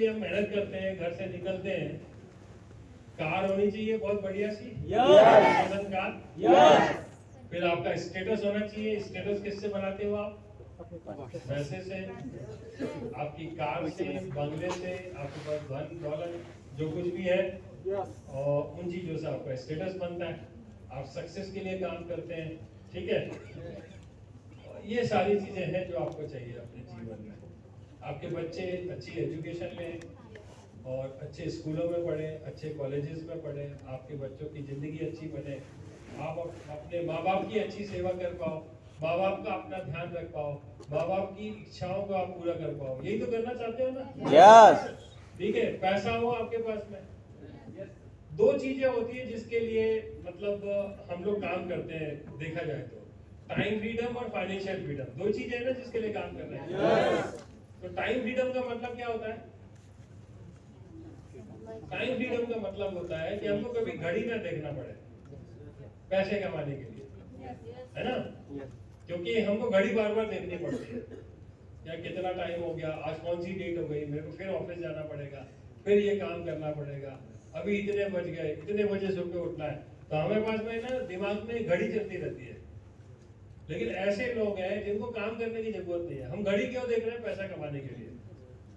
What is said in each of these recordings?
लिए हम मेहनत करते हैं, घर से निकलते हैं, कार होनी चाहिए बहुत बढ़िया सी, पसंद कार। फिर आपका स्टेटस होना चाहिए। स्टेटस किससे बनाते हो आप? पैसे से, आपकी कार से, बंगले से, आपके पास धन दौलत जो कुछ भी है, और उन चीजों से आपका स्टेटस बनता है। आप सक्सेस के लिए काम करते हैं, ठीक है। ये सारी चीजें हैं जो आपको चाहिए अपने जीवन में। आपके बच्चे अच्छी एजुकेशन लें और अच्छे स्कूलों में पढ़ें, अच्छे कॉलेजेस में पढ़ें, आपके बच्चों की ज़िंदगी अच्छी बने, आप अपने माँ बाप की अच्छी सेवा कर पाओ, माँ बाप का अपना ध्यान रख पाओ, माँ बाप की इच्छाओं को आप पूरा कर पाओ। यही तो करना चाहते हो ना? यस। ठीक है, पैसा हो आपके पास में। दो चीजें होती है जिसके लिए मतलब हम लोग काम करते हैं, देखा जाए तो टाइम फ्रीडम और फाइनेंशियल फ्रीडम, दो चीजें हैं ना जिसके लिए काम कर रहे हैं। तो टाइम फ्रीडम का मतलब क्या होता है? टाइम फ्रीडम का मतलब होता है कि हमको कभी घड़ी ना देखना पड़े पैसे कमाने के लिए, है ना? क्योंकि हमको घड़ी बार बार देखनी पड़ती है, या कितना टाइम हो गया, आज कौन सी डेट हो गई, मेरे को फिर ऑफिस जाना पड़ेगा, फिर ये काम करना पड़ेगा, अभी इतने बज गए, इतने बजे सो के उठना है। तो हमें पास में ना दिमाग में घड़ी चलती रहती है। लेकिन ऐसे लोग हैं जिनको काम करने की जरूरत नहीं है। हम घड़ी क्यों देख रहे हैं? पैसा कमाने के लिए।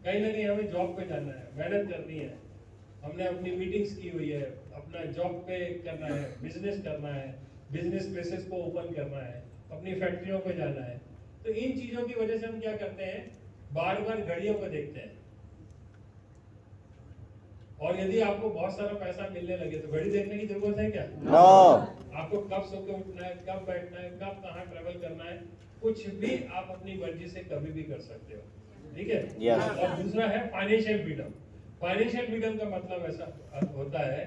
कहीं ना कहीं हमें जॉब पे जाना है, मेहनत करनी है, हमने अपनी मीटिंग्स की हुई है, अपना जॉब पे करना है, बिजनेस करना है, बिजनेस प्लेसेस को ओपन करना है, अपनी फैक्ट्रियों पे जाना है। तो इन चीजों की वजह से हम क्या करते हैं? बार बार घड़ियों को देखते हैं। और यदि आपको बहुत सारा पैसा मिलने लगे तो घड़ी देखने की जरूरत है क्या? नो। आपको कब सो के उठना है, कब बैठना है, कब कहाँ ट्रेवल करना है, कुछ भी आप अपनी मर्जी से कभी भी कर सकते हो, ठीक है। Yes. और दूसरा है फाइनेंशियल फ्रीडम। फाइनेंशियल फ्रीडम का मतलब ऐसा होता है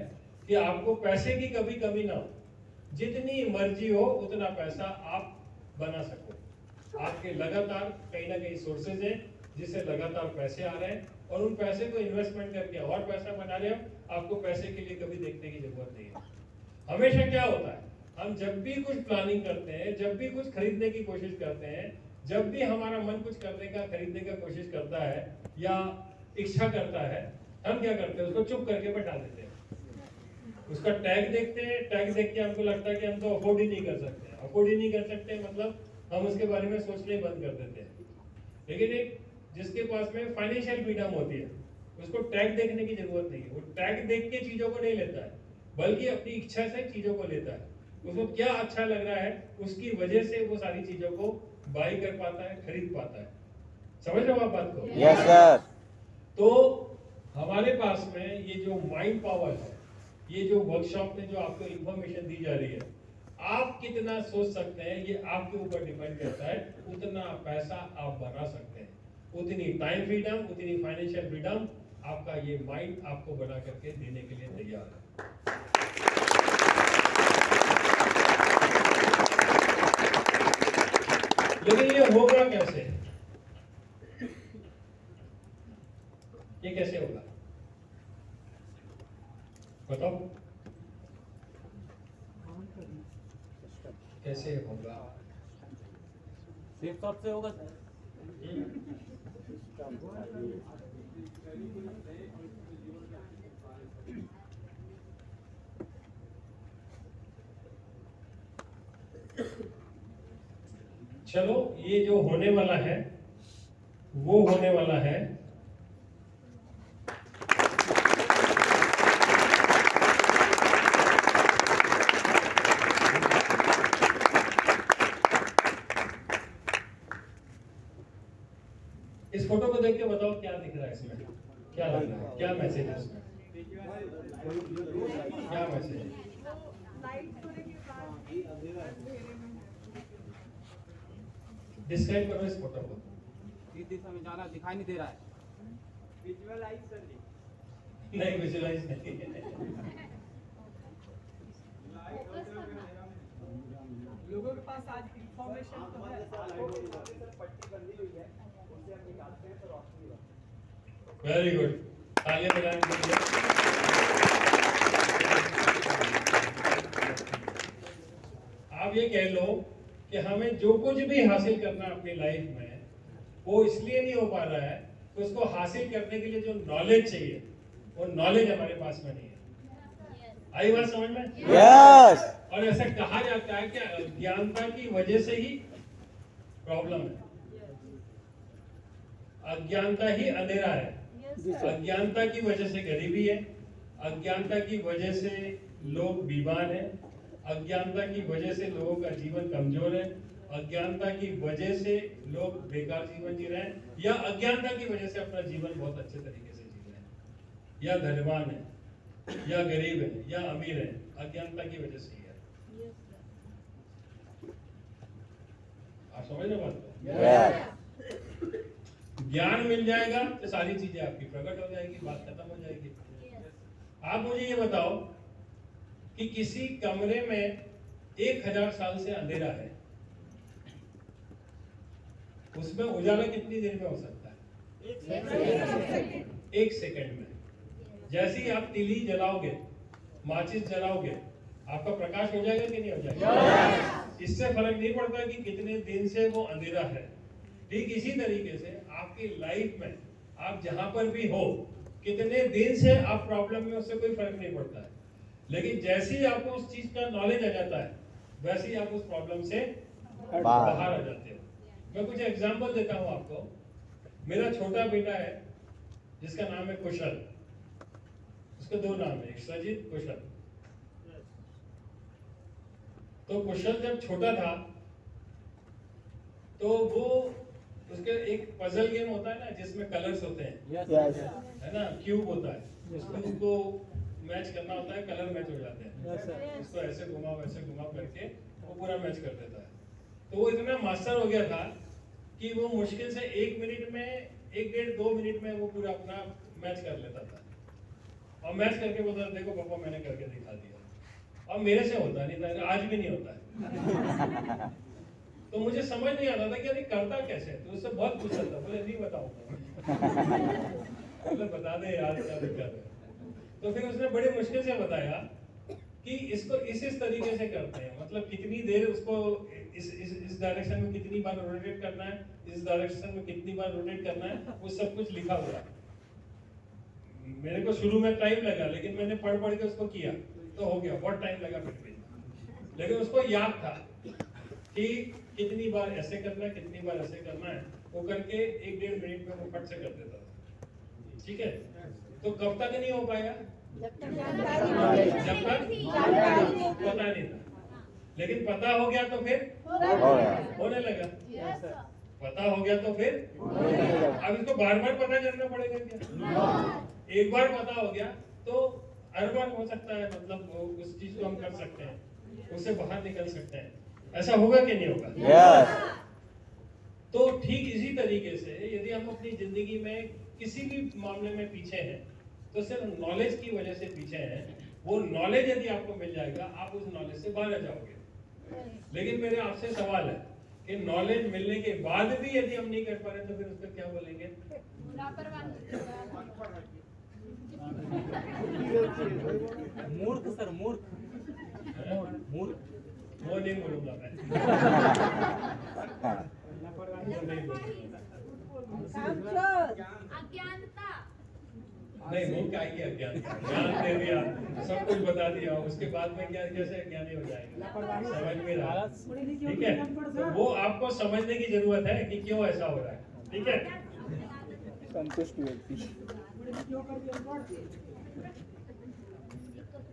कि आपको पैसे की कभी कमी ना हो, जितनी मर्जी हो उतना पैसा आप बना सको। आपके लगातार कहीं ना कहीं सोर्सेज हैं जिससे लगातार पैसे आ रहे हैं, और उन पैसे को इन्वेस्टमेंट करके और पैसा बना रहे हो। आपको पैसे के लिए कभी देखने की जरूरत नहीं है। हमेशा क्या होता है, हम जब भी कुछ प्लानिंग करते हैं, जब भी कुछ खरीदने की कोशिश करते हैं, जब भी हमारा मन कुछ करने का, खरीदने का कोशिश करता है या इच्छा करता है, हम क्या करते हैं? उसको चुप करके बैठा देते हैं। उसका टैग देखते हैं, टैग देख के हमको लगता है कि हम तो अफोर्ड ही नहीं कर सकते। अफोर्ड ही नहीं कर सकते मतलब हम उसके बारे में सोचने बंद कर देते हैं। लेकिन एक जिसके पास में फाइनेंशियल फ्रीडम होती है, उसको टैग देखने की जरूरत नहीं है। वो टैग देख के चीजों को नहीं लेता है, बल्कि अपनी इच्छा से चीजों को लेता है। उसको क्या अच्छा लग रहा है, उसकी वजह से वो सारी चीजों को बाई कर पाता है, खरीद पाता है। समझ रहे हो आप बात को? Yes sir. तो हमारे पास में ये जो माइंड पावर है, ये जो वर्कशॉप में जो आपको इंफॉर्मेशन दी जा रही है, आप कितना सोच सकते हैं ये आपके ऊपर डिपेंड करता है। उतना पैसा आप बना सकते हैं, उतनी टाइम फ्रीडम, उतनी फाइनेंशियल फ्रीडम आपका ये माइंड आपको बना करके देने के लिए तैयार है। लेकिन ये होगा कैसे? ये कैसे होगा बताओ? कैसे होगा? सेफ शॉप से होगा सर। चलो, ये जो होने वाला है वो होने वाला है इस फोटो को देख के बताओ क्या दिख रहा है इसमें, क्या लग रहा है, क्या मैसेज है इसमें, क्या मैसेज है? डिस्क्राइब करो इस फोटो को। इस दिशा में जाना दिखाई नहीं दे रहा है। विजुअलाइज सर जी। नहीं, विजुअलाइज नहीं। लोगों के पास आज इंफॉर्मेशन तो है, पट्टी बंधी हुई है, उससे हम निकालते हैं तो रोशनी होती है। वेरी गुड, तालियां बजाएं के लिए। आप ये कह लो कि हमें जो कुछ भी हासिल करना है अपनी लाइफ में, वो इसलिए नहीं हो पा रहा है तो उसको हासिल करने के लिए जो नॉलेज चाहिए वो नॉलेज हमारे पास में नहीं है। आई बात समझ में? यस। और ऐसा कहा जाता है कि अज्ञानता की वजह से ही प्रॉब्लम है, अज्ञानता ही अंधेरा है, अज्ञानता की वजह से गरीबी है, अज्ञानता की वजह से लोग बीमार हैं, अज्ञानता की वजह से लोगों का जीवन कमजोर है, अज्ञानता की वजह से लोग बेकार जीवन जी रहे हैं, या अज्ञानता की वजह से अपना जीवन बहुत अच्छे तरीके से जी रहे हैं, या धनवान है या गरीब है या अमीर है, अज्ञानता की वजह से ही है। आप समझ रहे बात को? ज्ञान मिल जाएगा तो सारी चीजें आपकी प्रकट हो जाएगी, बात खत्म हो जाएगी। आप मुझे ये बताओ कि किसी कमरे में 1000 साल से अंधेरा है, उसमें उजाला कितनी देर में हो सकता है? 1 सेकंड में। जैसे ही आप तिली जलाओगे, माचिस जलाओगे, आपका प्रकाश हो जाएगा कि नहीं हो जाएगा? इससे फर्क नहीं पड़ता कि कितने दिन से वो अंधेरा है। ठीक इसी तरीके से आपकी लाइफ में आप जहां पर भी हो, कितने दिन से आप प्रॉब्लम में, उससे कोई फर्क नहीं पड़ता है। लेकिन जैसे ही आपको उस चीज का नॉलेज आ जाता है, वैसे ही आप उस प्रॉब्लम से बाहर आ जाते हो। मैं कुछ एग्जांपल देता हूं आपको। मेरा छोटा बेटा है जिसका नाम है कुशल। उसके 2 नाम है, एक सजित, कुशल। तो कुशल जब छोटा था तो वो, उसके एक पजल गेम होता है ना जिसमें कलर्स होते हैं, है ना, क्यूब होता है, उसको को मैच करना होता है, कलर मैच हो जाते हैं। उसको ऐसे घुमा वैसे घुमा करके वो पूरा मैच कर देता है। तो वो इतना मास्टर हो गया था कि वो मुश्किल से 1 मिनट में, 1 डेढ़ 2 मिनट में वो पूरा अपना मैच कर लेता था। और मैच करके बोलता था, देखो पापा मैंने करके दिखा दिया। और मेरे से होता नहीं था, आज भी नहीं होता है। तो मुझे समझ नहीं आता था कि अरे करता कैसे। तो उससे बहुत पूछा था, बोले नहीं बताऊंगा। बोले बता दे यार क्या दिक्कत है। तो फिर उसने बड़े मुश्किल से बताया कि इसको इस तरीके से करते हैं, मतलब कितनी देर उसको इस डायरेक्शन में कितनी बार रोटेट करना है, इस डायरेक्शन में कितनी बार रोटेट करना है, वो सब कुछ लिखा हुआ है। मेरे को शुरू में टाइम लगा, लेकिन मैंने पढ़ के उसको किया तो हो गया। बहुत टाइम लगा फिर भी, लेकिन उसको याद था कि कितनी बार ऐसे करना है, कितनी बार ऐसे करना है। वो करके 1 डेढ़ मिनट में वो फट से कर देता था। ठीक है, तो कब तक नहीं हो पाएगा? जब तक पता नहीं था। लेकिन पता हो गया तो फिर होने लगा। पता हो गया तो फिर अब इसको बार बार पता करना पड़ेगा क्या? एक बार पता हो गया तो हर बार हो सकता है, मतलब उस चीज को हम कर सकते हैं, उससे बाहर निकल सकते हैं। ऐसा होगा कि नहीं होगा? तो ठीक इसी तरीके से यदि हम अपनी जिंदगी में किसी भी मामले में पीछे हैं तो सिर्फ नॉलेज की वजह से पीछे हैं। वो नॉलेज यदि आपको मिल जाएगा, आप उस नॉलेज से बाहर आ जाओगे। लेकिन मेरे आपसे सवाल है कि नॉलेज मिलने के बाद भी यदि हम नहीं कर पा रहे तो फिर उसका क्या बोलेंगे? मूर्ख सर, मूर्ख। मूर्ख वो नहीं बोलूंगा मैं। नहीं, वो क्या किया? ज्ञान दे दिया, सब कुछ बता दिया, उसके बाद में क्या कैसे ज्ञानी हो जाएगा? समझ में रहा? ठीक है, तो वो आपको समझने की जरूरत है कि क्यों ऐसा हो रहा है। ठीक है, संतुष्ट व्यक्ति।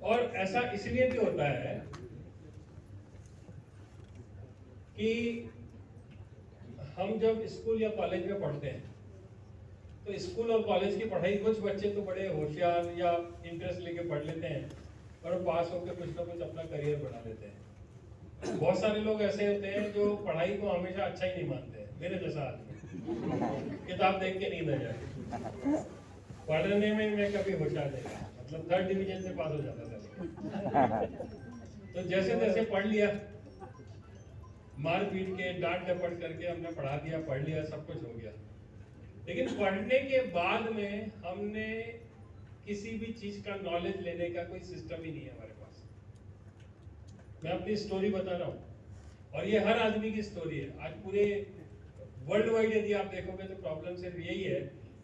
और ऐसा इसलिए भी होता है कि हम जब स्कूल या कॉलेज में पढ़ते हैं तो स्कूल और कॉलेज की पढ़ाई, कुछ बच्चे तो बड़े होशियार या इंटरेस्ट लेके पढ़ लेते हैं और पास होकर कुछ ना कुछ अपना करियर बना लेते हैं। बहुत सारे लोग ऐसे होते हैं जो पढ़ाई को हमेशा अच्छा ही नहीं मानते हैं, मेरे जैसा आदमी। किताब देख के नींद आ जाए, पढ़ने में मैं कभी होशियार नहीं था, मतलब 3rd डिवीजन से पास हो जाता था। तो जैसे तैसे पढ़ लिया, मार पीट के, डांट डपट करके हमने पढ़ा दिया, पढ़ लिया, सब कुछ हो गया। लेकिन पढ़ने के बाद में हमने किसी भी चीज का नॉलेज लेने का कोई सिस्टम ही नहीं है हमारे पास। मैं अपनी स्टोरी बता रहा हूँ और ये हर आदमी की स्टोरी है। आज पूरे वर्ल्ड वाइड यदि आप देखोगे तो प्रॉब्लम सिर्फ यही है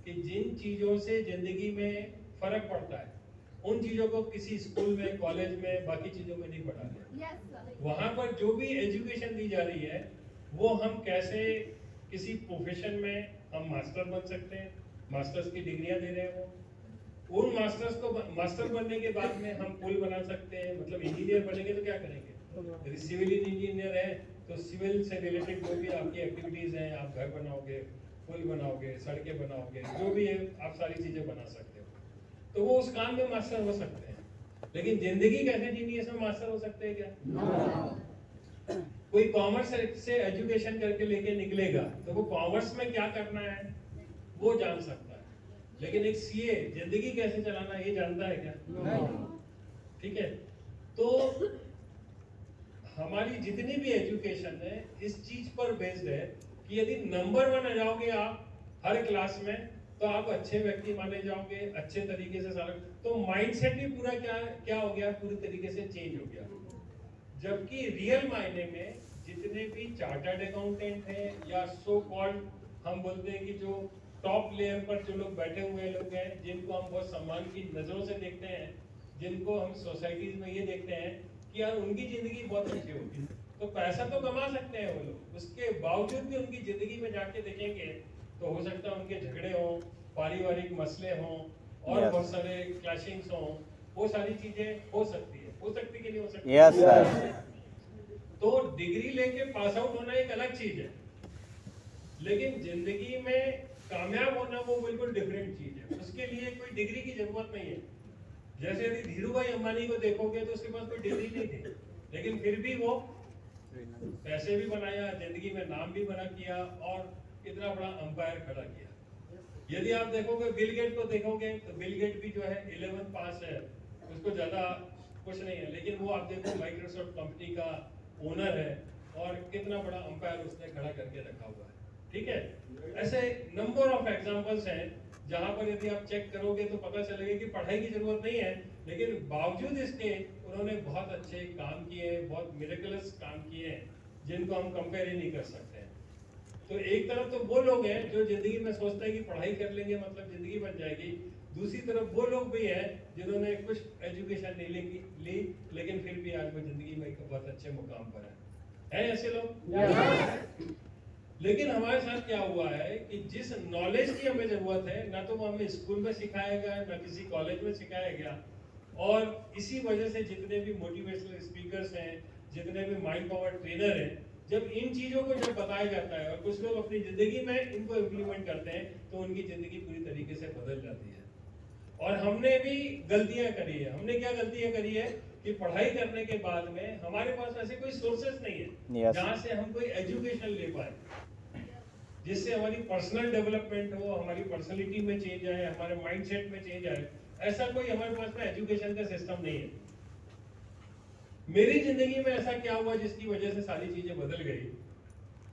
कि जिन चीजों से जिंदगी में फर्क पड़ता है उन चीजों को किसी स्कूल में, कॉलेज में, बाकी चीजों में नहीं पढ़ाते। वहां पर जो भी एजुकेशन दी जा रही है वो हम कैसे किसी प्रोफेशन में हम मास्टर बन सकते हैं, मास्टर्स की डिग्रियां दे रहे हैं वो, उन मास्टर्स को मास्टर बनने के बाद में हम पुल बना सकते हैं। मतलब इंजीनियर बनेंगे तो क्या करेंगे, यदि सिविल इंजीनियर है तो सिविल से रिलेटेड जो भी आपकी एक्टिविटीज हैं, आप घर बनाओगे, पुल बनाओगे, सड़कें बनाओगे, जो भी है आप सारी चीजें बना सकते हो, तो वो उस काम में मास्टर हो सकते हैं। लेकिन जिंदगी कैसे जीनी है इसमें मास्टर हो सकते हैं क्या? कोई कॉमर्स से एजुकेशन करके लेके निकलेगा तो वो कॉमर्स में क्या करना है वो जान सकता है, लेकिन एक सीए जिंदगी कैसे चलाना ये जानता है क्या? ठीक है, तो हमारी जितनी भी एजुकेशन है इस चीज पर बेस्ड है कि यदि नंबर 1 आ जाओगे आप हर क्लास में तो आप अच्छे व्यक्ति माने जाओगे, अच्छे तरीके से सारा, तो माइंडसेट भी पूरा क्या हो गया, पूरी तरीके से चेंज हो गया। जबकि रियल मायने में जितने भी चार्टर्ड अकाउंटेंट हैं या सो कॉल्ड हम बोलते हैं कि जो टॉप लेयर पर जो लोग बैठे हुए लोग हैं, जिनको हम बहुत सम्मान की नजरों से देखते हैं, जिनको हम सोसाइटीज में ये देखते हैं कि यार उनकी जिंदगी बहुत अच्छी होगी, तो पैसा तो कमा सकते हैं वो लोग, उसके बावजूद भी उनकी जिंदगी में जाके देखेंगे तो हो सकता है उनके झगड़े हों, पारिवारिक मसले हों और बहुत सारे क्लैशिंग्स हों, वो सारी चीजें हो सकती है, हो सकती कि नहीं हो सकती? Yes sir. तो डिग्री लेके पास आउट होना एक अलग चीज है, लेकिन जिंदगी में कामयाब होना वो बिल्कुल डिफरेंट चीज है। उसके लिए कोई डिग्री की जरूरत नहीं है। जैसे यदि धीरू भाई अंबानी को देखोगे तो उसके पास कोई डिग्री नहीं थी, लेकिन फिर भी वो पैसे भी बनाया, जिंदगी में नाम भी बना किया और इतना बड़ा अंपायर खड़ा किया। यदि आप देखोगे बिल गेट को देखोगे तो बिल गेट भी जो है 11th पास है, उसको ज्यादा कुछ नहीं है, लेकिन वो आप देखो माइक्रोसॉफ्ट कंपनी का ओनर है और कितना बड़ा अंपायर उसने खड़ा करके रखा हुआ है। ठीक है, ऐसे नंबर ऑफ एग्जांपल्स हैं जहां पर यदि आप चेक करोगे तो पता चलेगा कि पढ़ाई की जरूरत नहीं है, लेकिन बावजूद इसके उन्होंने बहुत अच्छे काम किए, बहुत मिरेकलस काम किए हैं जिनको हम कंपेयर ही नहीं कर सकते हैं। तो एक तरफ तो वो लोग हैं जो जिंदगी में सोचते हैं कि पढ़ाई कर लेंगे मतलब जिंदगी बन जाएगी, दूसरी तरफ वो लोग भी हैं जिन्होंने कुछ एजुकेशन नहीं ली लेकिन फिर भी आज वो जिंदगी में एक बहुत अच्छे मुकाम पर है ऐसे लोग। लेकिन हमारे साथ क्या हुआ है कि जिस नॉलेज की हमें जरूरत है ना तो वो हमें स्कूल में सिखाया गया, ना किसी कॉलेज में सिखाया गया, और इसी वजह से जितने भी मोटिवेशनल स्पीकर्स हैं, जितने भी माइंड पावर ट्रेनर हैं, जब इन चीजों को जब बताया जाता है और कुछ लोग अपनी जिंदगी में इनको इम्प्लीमेंट करते हैं तो उनकी जिंदगी पूरी तरीके से बदल जाती है। और हमने भी गलतियां करी है। हमने क्या गलतियां करी है कि पढ़ाई करने के बाद में हमारे पास ऐसे कोई सोर्सेस नहीं है जहां से हम कोई एजुकेशन ले पाए जिससे हमारी पर्सनल डेवलपमेंट हो, हमारी पर्सनालिटी में चेंज आए, हमारे माइंडसेट में चेंज आए। ऐसा कोई हमारे पास में एजुकेशन का सिस्टम नहीं है। मेरी जिंदगी में ऐसा क्या हुआ जिसकी वजह से सारी चीजें बदल गई,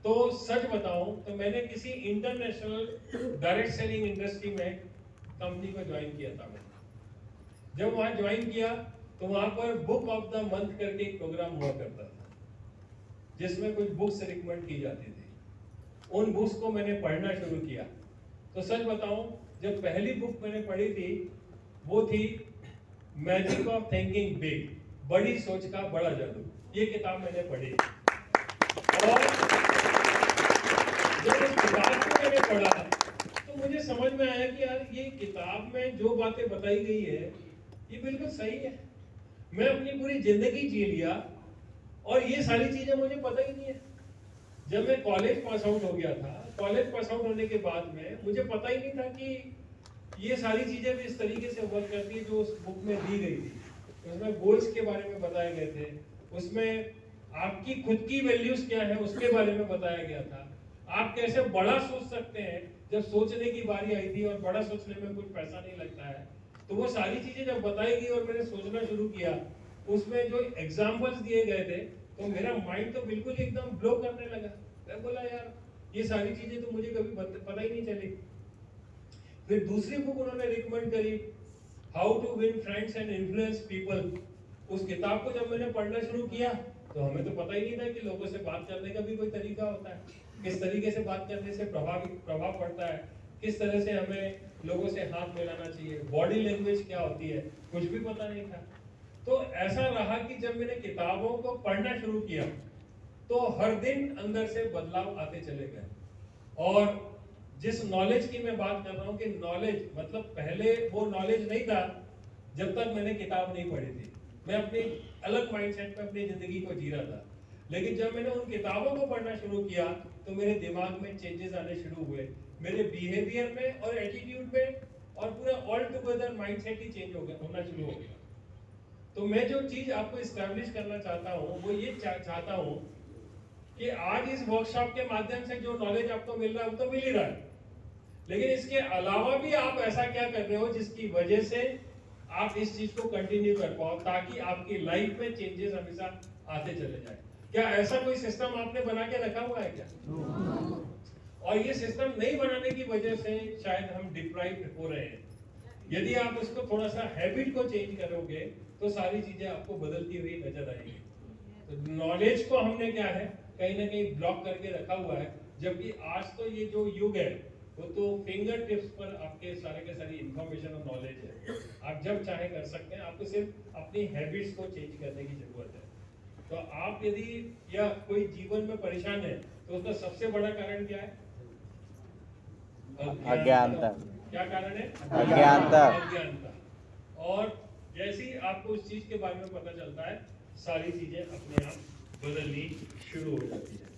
तो सच बताऊं तो मैंने किसी इंटरनेशनल डायरेक्ट सेलिंग इंडस्ट्री में कंपनी को ज्वाइन किया था। मैंने जब वहां ज्वाइन किया तो वहां पर बुक ऑफ द मंथ करके एक प्रोग्राम हुआ करता था जिसमें कुछ बुक्स रिकमेंड की जाती थी। उन बुक्स को मैंने पढ़ना शुरू किया। तो सच बताऊं, जब पहली बुक मैंने पढ़ी थी वो थी मैजिक ऑफ थिंकिंग बिग, बड़ी सोच का बड़ा जादू। ये किताब मैंने पढ़ी और जब इस किताब को मैंने पढ़ा तो मुझे समझ में आया कि यार ये किताब में जो बातें बताई गई है ये बिल्कुल सही है। मैं अपनी पूरी जिंदगी जी लिया और ये सारी चीजें मुझे पता ही नहीं है। जब मैं कॉलेज पास आउट हो गया था, कॉलेज पास आउट होने के बाद में मुझे पता ही नहीं था कि ये सारी चीजें भी इस तरीके से वर्क करती है जो उस बुक में दी गई थी। उसमें गोल्स के बारे में बताए गए थे, उसमें आपकी खुद की वैल्यूज क्या है उसके बारे में बताया गया था। आप कैसे बड़ा सोच सकते हैं जब सोचने की बारी आई थी, और बड़ा सोचने में कुछ पैसा नहीं लगता है। तो वो सारी चीजें जब बताई गई और मैंने सोचना शुरू किया, उसमें जो एग्जाम्पल्स दिए गए थे तो मेरा माइंड तो बिल्कुल एकदम ब्लो करने लगा। मैं बोला यार ये सारी चीजें तो मुझे कभी पता ही नहीं चली। फिर दूसरी बुक उन्होंने रिकमेंड करी, how to win friends and influence people. उस किताब को जब मैंने पढ़ना शुरू किया तो हमें तो पता ही नहीं था कि लोगों से बात करने का भी कोई तरीका होता है, किस तरीके से बात करने से प्रभाव पड़ता है, किस तरह से हमें लोगों से हाथ मिलाना चाहिए, बॉडी लैंग्वेज क्या होती है, कुछ भी पता नहीं था। तो ऐसा रहा कि जब मैंने किताबों को पढ़ना शुरू किया तो हर दिन अंदर से बदलाव आते चले गए। और जिस नॉलेज की मैं बात कर रहा हूँ कि नॉलेज मतलब पहले वो नॉलेज नहीं था जब तक मैंने किताब नहीं पढ़ी थी। मैं अपनी अलग माइंडसेट में अपनी जिंदगी को जी रहा था, लेकिन जब मैंने उन किताबों को पढ़ना शुरू किया तो मेरे दिमाग में चेंजेस आने शुरू हुए, मेरे बिहेवियर में और एटीट्यूड में, और पूरा ऑल टुगेदर माइंडसेट ही चेंज हो गया, होना शुरू हो गया। तो मैं जो चीज आपको इस्टेब्लिश करना चाहता हूँ वो ये चाहता हूँ कि आज इस वर्कशॉप के माध्यम से जो नॉलेज आपको मिल रहा है वो तो मिल ही रहा है, लेकिन इसके अलावा भी आप ऐसा क्या कर रहे हो जिसकी वजह से आप इस चीज को कंटिन्यू कर पाओ, ताकि आपकी लाइफ में चेंजेस हमेशा आते चले जाए। क्या ऐसा कोई सिस्टम आपने बना के रखा हुआ है क्या? और ये सिस्टम नहीं बनाने की वजह से शायद हम डिप्राइव्ड हो रहे हैं। यदि आप इसको थोड़ा सा हैबिट को चेंज करोगे तो सारी चीजें आपको बदलती हुई नजर आएंगी। तो नॉलेज को हमने क्या है कहीं ना कहीं ब्लॉक करके रखा हुआ है, जबकि आज तो ये जो युग है वो तो फिंगर टिप्स पर आपके सारे के सारी इंफॉर्मेशन और नॉलेज है। आप जब चाहे कर सकते हैं, आपको सिर्फ अपनी हैबिट्स को चेंज करने की जरूरत है। तो आप यदि या कोई जीवन में परेशान है तो उसका सबसे बड़ा कारण क्या है? अज्ञानता। क्या कारण है? अज्ञानता। अज्ञानता। और जैसे ही आपको उस चीज के बारे में पता चलता है सारी चीजें अपने आप बदलनी शुरू हो जाती है।